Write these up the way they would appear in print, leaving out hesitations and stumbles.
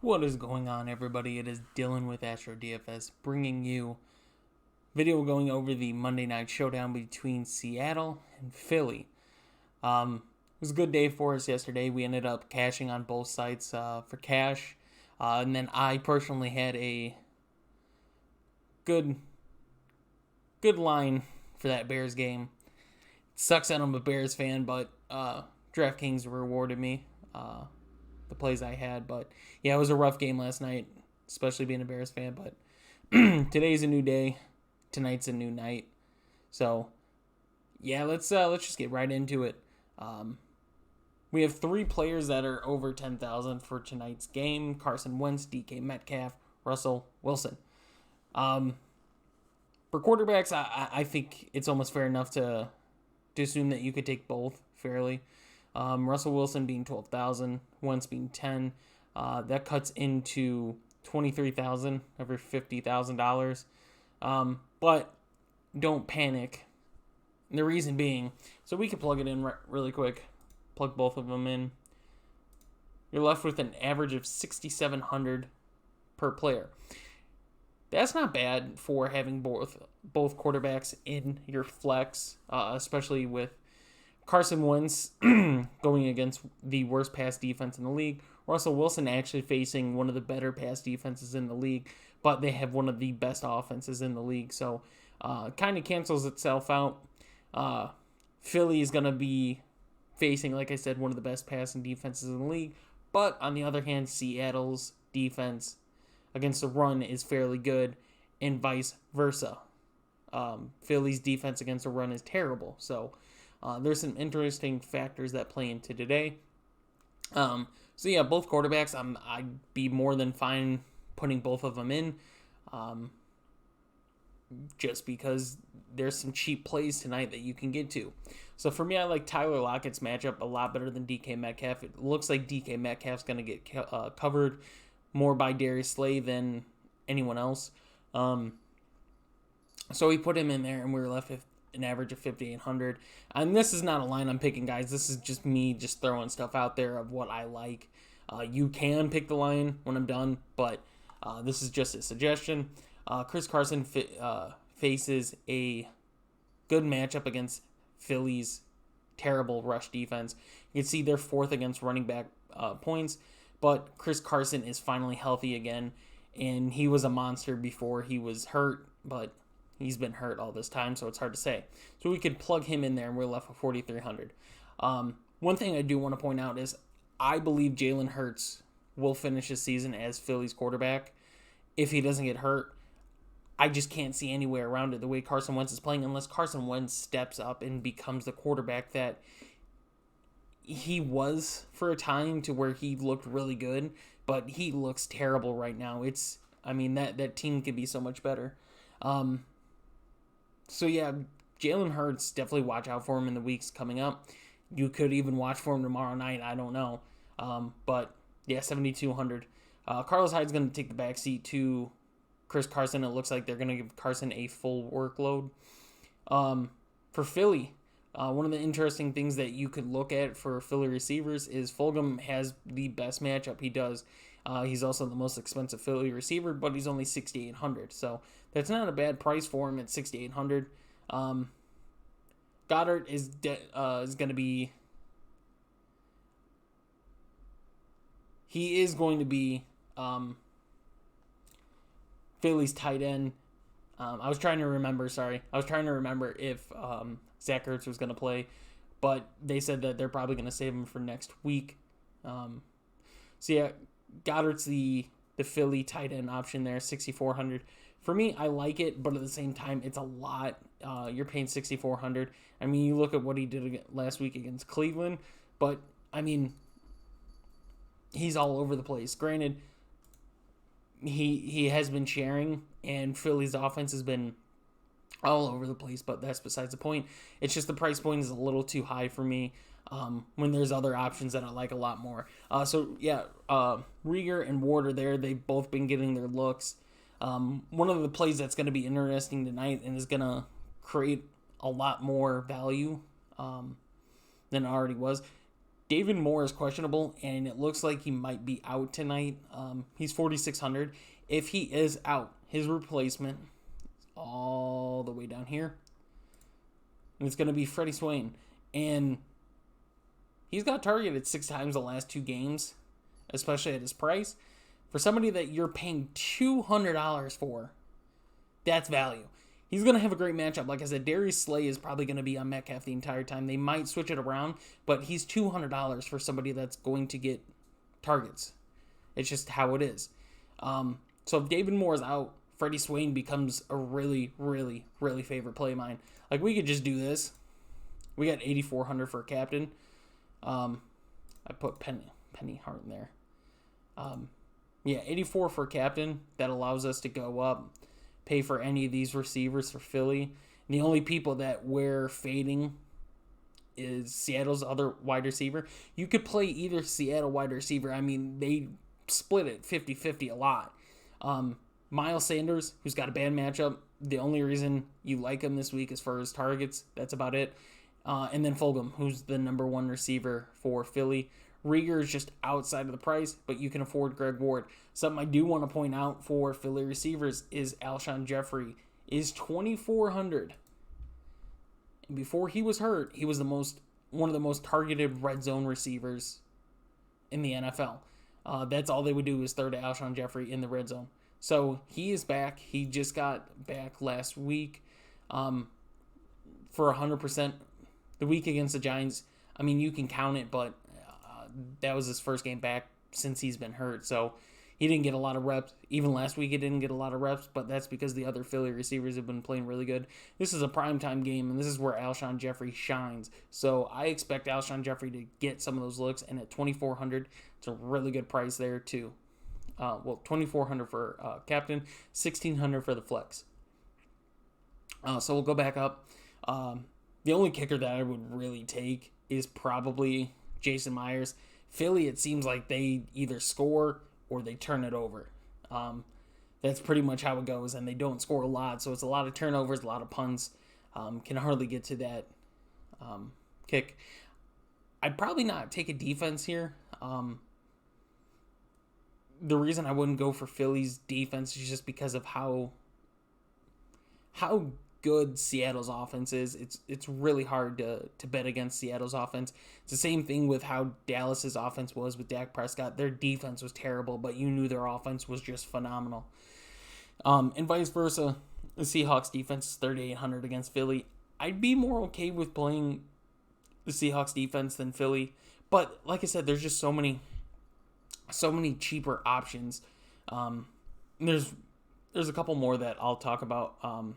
What is going on, everybody? It is Dylan with DFS bringing you video going over the Monday night showdown between Seattle and Philly. It was a good day for us yesterday. We ended up cashing on both sites for cash, and then I personally had a good line for that Bears game. It sucks that I'm a Bears fan, but DraftKings rewarded me. The plays I had, but yeah, it was a rough game last night, especially being a Bears fan, but today's a new day, tonight's a new night, so yeah, let's just get right into it. We have three players that are over 10,000 for tonight's game: Carson Wentz, DK Metcalf, Russell Wilson. For quarterbacks, I think it's almost fair enough to assume that you could take both fairly. Russell Wilson being 12,000, Wentz being 10, that cuts into 23,000 over $50,000. But don't panic. And the reason being, so we can plug it in really quick. Plug both of them in. You're left with an average of 6,700 per player. That's not bad for having both quarterbacks in your flex, especially with Carson Wentz going against the worst pass defense in the league. Russell Wilson actually facing one of the better pass defenses in the league, but they have one of the best offenses in the league. So kind of cancels itself out. Philly is going to be facing, like I said, one of the best passing defenses in the league. But on the other hand, Seattle's defense against the run is fairly good, and vice versa. Philly's defense against the run is terrible. So there's some interesting factors that play into today. So yeah, both quarterbacks, I'd be more than fine putting both of them in, just because there's some cheap plays tonight that you can get to. So for me, I like Tyler Lockett's matchup a lot better than DK Metcalf. It looks like DK Metcalf's going to get covered more by Darius Slay than anyone else. So we put him in there, and we were left with an average of 5,800. And this is not a line I'm picking, guys. This is just me just throwing stuff out there of what I like. You can pick the line when I'm done, but this is just a suggestion. Chris Carson faces a good matchup against Philly's terrible rush defense. You can see they're fourth against running back points, but Chris Carson is finally healthy again, and he was a monster before he was hurt, but he's been hurt all this time, so it's hard to say. So we could plug him in there, and we're left with 4,300. One thing I do want to point out is I believe Jalen Hurts will finish his season as Philly's quarterback if he doesn't get hurt. I just can't see any way around it the way Carson Wentz is playing, unless Carson Wentz steps up and becomes the quarterback that he was for a time, to where he looked really good, but he looks terrible right now. That team could be so much better. So yeah, Jalen Hurts, definitely watch out for him in the weeks coming up. You could even watch for him tomorrow night. I don't know. But yeah, 7,200. Carlos Hyde's going to take the backseat to Chris Carson. It looks like they're going to give Carson a full workload. For Philly, one of the interesting things that you could look at for Philly receivers is Fulgham has the best matchup. He does. He's also the most expensive Philly receiver, but he's only 6,800. So that's not a bad price for him at 6,800. Goddard is going to be. He is going to be Philly's tight end. I was trying to remember if Zach Ertz was going to play, but they said that they're probably going to save him for next week. So yeah, Goddard's the Philly tight end option there, 6,400. For me, I like it, but at the same time, it's a lot. You're paying 6,400. I mean, you look at what he did last week against Cleveland, but I mean, he's all over the place. Granted, he has been sharing, and Philly's offense has been all over the place, but that's besides the point. It's just the price point is a little too high for me when there's other options that I like a lot more. So yeah, Rieger and Ward are there. They've both been getting their looks. One of the plays that's going to be interesting tonight and is going to create a lot more value than it already was David Moore is questionable, and it looks like he might be out tonight. He's 4,600. If he is out, his replacement is all the way down here. And it's going to be Freddie Swain. And he's got targeted 6 times the last 2 games, especially at his price. For somebody that you're paying $200 for, that's value. He's going to have a great matchup. Like I said, Darius Slay is probably going to be on Metcalf the entire time. They might switch it around, but he's $200 for somebody that's going to get targets. It's just how it is. So if David Moore is out, Freddie Swain becomes a really, really, really favorite play of mine. Like, we could just do this. We got 8,400 for a captain. I put Penny Hart in there. 84 for a captain. That allows us to go up, pay for any of these receivers for Philly. And the only people that we're fading is Seattle's other wide receiver. You could play either Seattle wide receiver. I mean, they split it 50-50 a lot. Miles Sanders, who's got a bad matchup. The only reason you like him this week is for his targets. That's about it. And then Fulgham, who's the number 1 receiver for Philly. Rieger is just outside of the price, but you can afford Greg Ward. Something I do want to point out for Philly receivers is Alshon Jeffrey is 2,400. And before he was hurt, he was one of the most targeted red zone receivers in the NFL. That's all they would do is throw to Alshon Jeffrey in the red zone. So he is back. He just got back last week for 100%. The week against the Giants, I mean, you can count it, but that was his first game back since he's been hurt. So he didn't get a lot of reps. Even last week he didn't get a lot of reps, but that's because the other Philly receivers have been playing really good. This is a primetime game, and this is where Alshon Jeffrey shines. So I expect Alshon Jeffrey to get some of those looks, and at 2,400, it's a really good price there too. 2,400 for captain, 1,600 for the flex. So we'll go back up. The only kicker that I would really take is probably Jason Myers. Philly, it seems like they either score or they turn it over. That's pretty much how it goes, and they don't score a lot, so it's a lot of turnovers, a lot of punts. Can hardly get to that kick. I'd probably not take a defense here. The reason I wouldn't go for Philly's defense is just because of how good Seattle's offense is. It's really hard to bet against Seattle's offense. It's the same thing with how Dallas's offense was with Dak Prescott. Their defense was terrible, but you knew their offense was just phenomenal. And vice versa, the Seahawks defense is 3,800 against Philly. I'd be more okay with playing the Seahawks defense than Philly, but like I said, there's just so many cheaper options. There's a couple more that I'll talk about.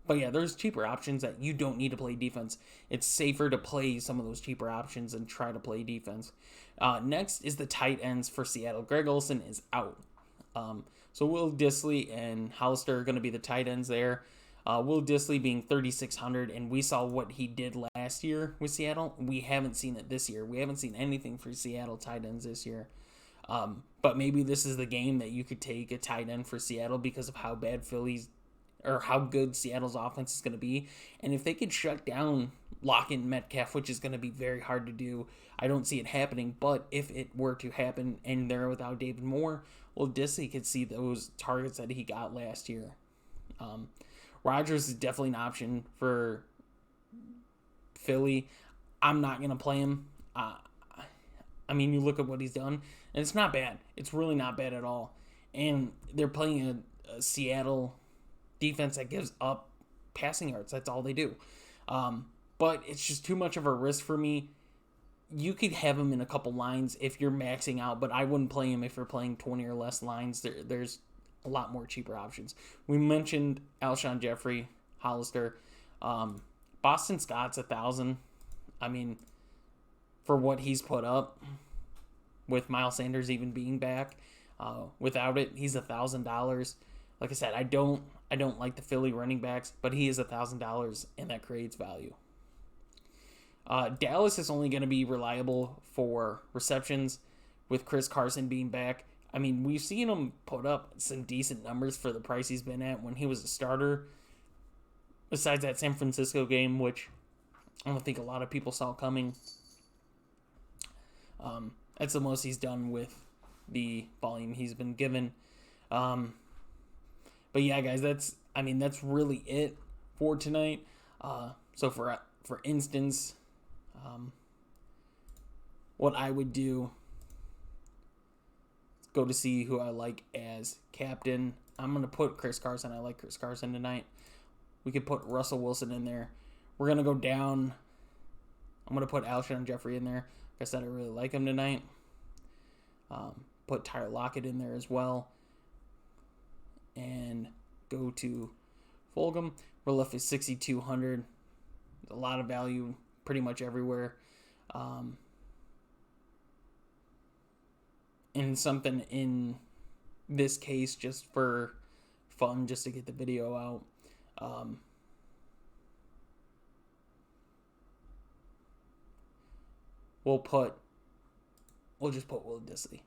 But yeah, there's cheaper options that you don't need to play defense. It's safer to play some of those cheaper options and try to play defense. Next is the tight ends for Seattle. Greg Olsen is out. So Will Dissly and Hollister are going to be the tight ends there. Will Dissly being 3,600, and we saw what he did last year with Seattle. We haven't seen it this year. We haven't seen anything for Seattle tight ends this year. But maybe this is the game that you could take a tight end for Seattle because of how bad how good Seattle's offense is going to be. And if they could shut down Lockett and Metcalf, which is going to be very hard to do, I don't see it happening. But if it were to happen and they're without David Moore, well, Dissly could see those targets that he got last year. Rodgers is definitely an option for Philly. I'm not going to play him. I mean, you look at what he's done, and it's not bad. It's really not bad at all. And they're playing a Seattle defense that gives up passing yards. That's all they do. But it's just too much of a risk for me. You could have him in a couple lines if you're maxing out, but I wouldn't play him if you're playing 20 or less lines. There's a lot more cheaper options. We mentioned Alshon Jeffrey, Hollister. Boston Scott's 1,000. I mean, for what he's put up, with Miles Sanders even being back, without it, he's $1,000. Like I said, I don't like the Philly running backs, but he is $1,000, and that creates value. Dallas is only going to be reliable for receptions with Chris Carson being back. I mean, we've seen him put up some decent numbers for the price he's been at when he was a starter. Besides that San Francisco game, which I don't think a lot of people saw coming. That's the most he's done with the volume he's been given. But yeah, guys, that's really it for tonight. So for instance, what I would do, go to see who I like as captain. I'm going to put Chris Carson. I like Chris Carson tonight. We could put Russell Wilson in there. We're going to go down. I'm going to put Alshon Jeffrey in there. Like I said, I really like him tonight. Put Tyler Lockett in there as well. And go to Fulgham. We're left with 6,200. A lot of value pretty much everywhere. And something in this case just for fun, just to get the video out. We'll just put Will Disley.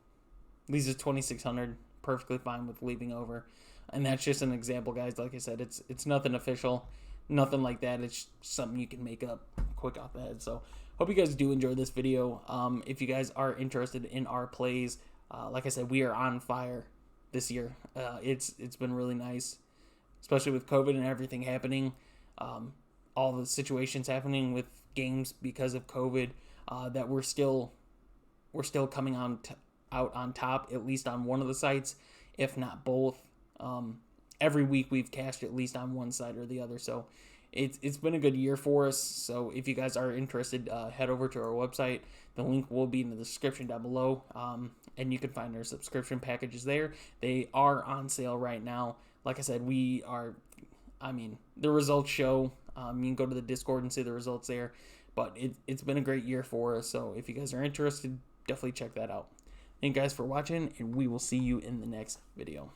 These are 2,600. Perfectly fine with leaving over. And that's just an example, guys. Like I said, it's nothing official. Nothing like that. It's something you can make up quick off the head. So hope you guys do enjoy this video. If you guys are interested in our plays, like I said, we are on fire this year. It's been really nice, especially with COVID and everything happening. All the situations happening with games because of COVID, that we're still coming out on top, at least on one of the sites, if not both. Every week we've cashed at least on one side or the other. So it's been a good year for us. So if you guys are interested, head over to our website. The link will be in the description down below. And you can find our subscription packages there. They are on sale right now. Like I said, the results show. You can go to the Discord and see the results there. But it's been a great year for us. So if you guys are interested, definitely check that out. Thank you guys for watching, and we will see you in the next video.